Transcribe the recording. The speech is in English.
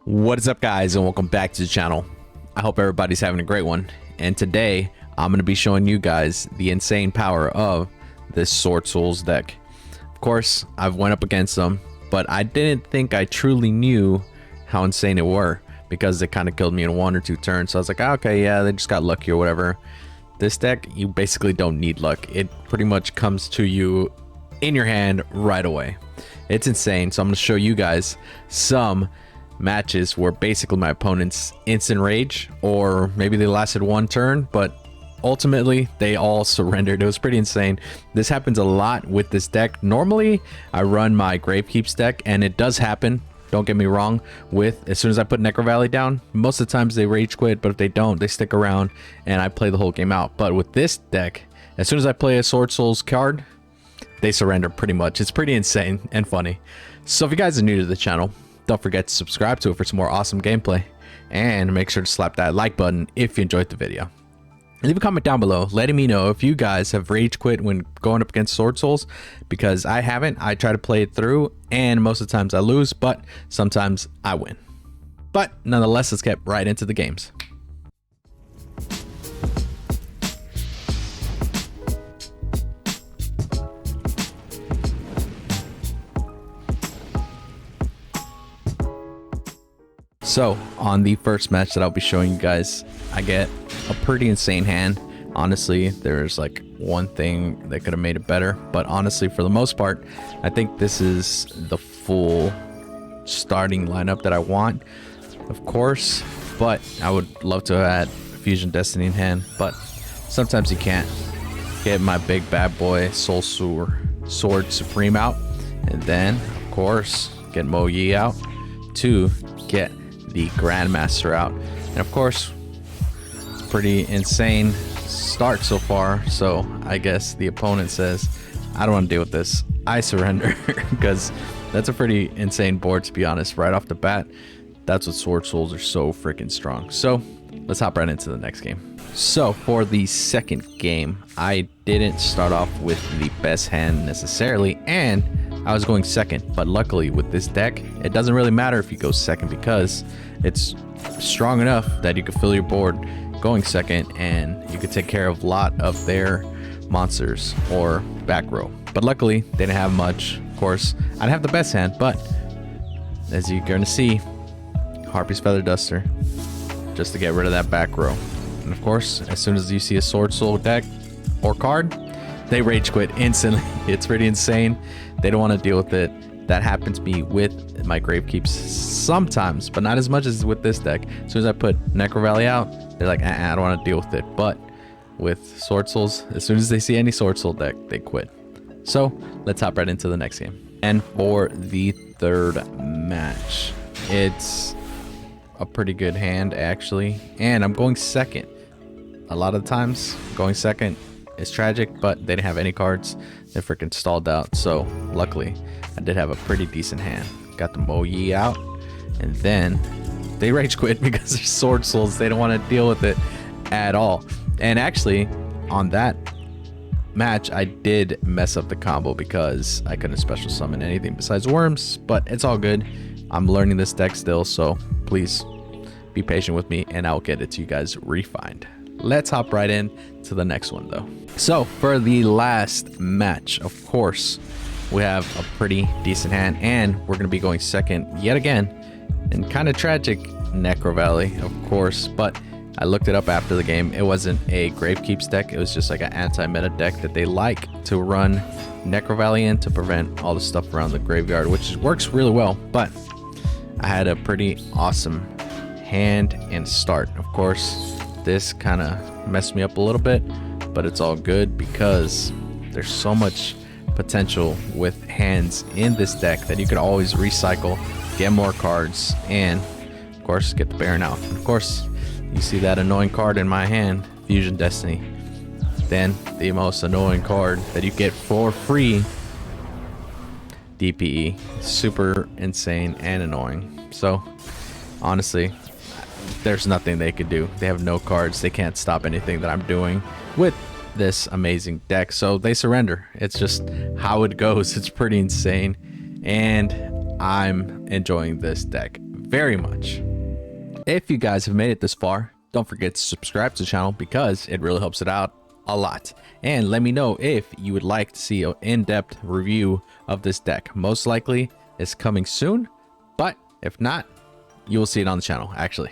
What is up, guys, and welcome back to the channel. I hope everybody's having a great one, and today I'm going to be showing you guys the insane power of this SWORDSOULS deck. Of course, I've went up against them, but I didn't think I truly knew how insane it were because they kind of killed me in 1 or 2 turns. So I was like, okay, yeah, they just got lucky or whatever. This deck, you basically don't need luck. It pretty much comes to you in your hand right away. It's insane. So I'm going to show you guys some matches where basically my opponents instant rage, or maybe they lasted 1 turn, but ultimately they all surrendered. It was pretty insane. This happens a lot with this deck. Normally I run my Gravekeeps deck, and it does happen, don't get me wrong, with as soon as I put Necro Valley down, most of the times they rage quit, but if they don't, they stick around and I play the whole game out. But with this deck, as soon as I play a SWORDSOULS card, they surrender pretty much. It's pretty insane and funny. So if you guys are new to the channel, don't forget to subscribe to it for some more awesome gameplay, and make sure to slap that like button if you enjoyed the video. Leave a comment down below letting me know if you guys have rage quit when going up against SWORDSOULS, because I haven't. I try to play it through, and most of the times I lose, but sometimes I win. But nonetheless, let's get right into the games. So on the first match that I'll be showing you guys, I get a pretty insane hand. Honestly, there's like one thing that could have made it better, but honestly, for the most part, I think this is the full starting lineup that I want, of course, but I would love to have had Fusion Destiny in hand, but sometimes you can't. Get my big bad boy Sword Supreme out, and then of course get Mo Yi out to get the Grandmaster out. And of course, it's pretty insane start so far, so I guess the opponent says, I don't want to deal with this, I surrender. Because that's a pretty insane board, to be honest, right off the bat. That's what SWORDSOULS are so freaking strong. So let's hop right into the next game. So for the second game, I didn't start off with the best hand necessarily, and I was going second, but luckily with this deck, it doesn't really matter if you go second because it's strong enough that you can fill your board going second, and you could take care of a lot of their monsters or back row. But luckily they didn't have much. Of course, I didn't have the best hand, but as you're going to see, Harpy's Feather Duster just to get rid of that back row. And of course, as soon as you see a SWORDSOUL deck or card, they rage quit instantly. It's pretty insane. They don't want to deal with it. That happens to me with my Gravekeeps sometimes, but not as much as with this deck. As soon as I put Necro Valley out, they're like, I don't want to deal with it. But with SWORDSOULS, as soon as they see any SWORDSOUL deck, they quit. So let's hop right into the next game. And for the third match, it's a pretty good hand actually, and I'm going second. A lot of the times going second is tragic, but they didn't have any cards. They freaking stalled out. So luckily I did have a pretty decent hand. Got the Mo Yi out, and then they rage quit because they're SWORDSOULS. They don't want to deal with it at all. And actually on that match I did mess up the combo because I couldn't special summon anything besides worms, but it's all good. I'm learning this deck still, so please be patient with me and I'll get it to you guys refined. Let's hop right in to the next one though. So for the last match, of course, we have a pretty decent hand, and we're going to be going second yet again. And kind of tragic Necro Valley, of course, but I looked it up after the game. It wasn't a Gravekeeps deck. It was just like an anti-meta deck that they like to run Necro Valley in to prevent all the stuff around the graveyard, which works really well. But I had a pretty awesome hand and start. Of course, this kind of messed me up a little bit, but it's all good because there's so much potential with hands in this deck that you could always recycle, get more cards, and of course get the Baron out. Of course, you see that annoying card in my hand, Fusion Destiny. Then the most annoying card that you get for free, DPE. Super insane and annoying. So honestly, there's nothing they could do. They have no cards. They can't stop anything that I'm doing with this amazing deck, so they surrender. It's just how it goes. It's pretty insane, and I'm enjoying this deck very much. If you guys have made it this far, don't forget to subscribe to the channel because it really helps it out a lot. And let me know if you would like to see an in-depth review of this deck. Most likely it's coming soon, but if not, you will see it on the channel actually.